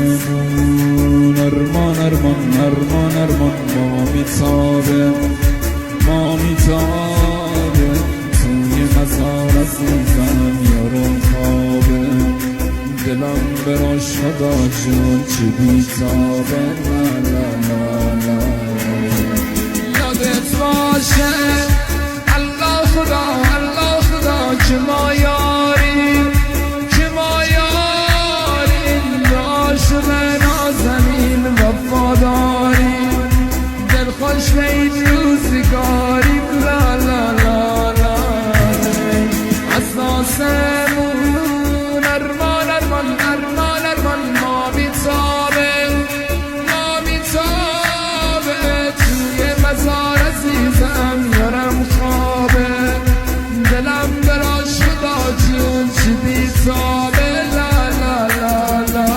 آسمون ارمان ارمان ارمان ارمان ما میتابه توی مزار عزیزم یارم خوابه دلم براش خدا جون چی بیتابه لا لا لا لا یادت باشه الله خدا که ما یاریم عاشق نازنین وفاداریم دل خوش به این روزگاریم لا لا لا لا اساسمون ارمان ارمان ارمان ارمان ما میتابه توی مزار عزیزم یارم خوابه دلم براش خدا جون چی بیتابه لا لا لا لا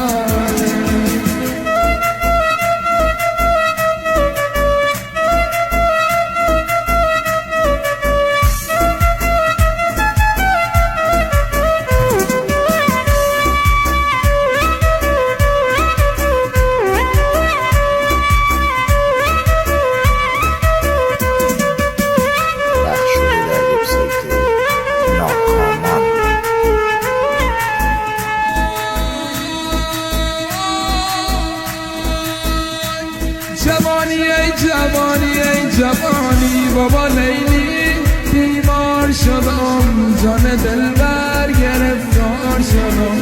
جوانی بابا لیلی بیمار شدم جان دلبر گرفتار شدم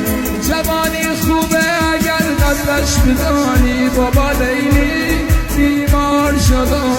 جوانی خوبه اگر قدرش بدانی بابا لیلی بیمار شدم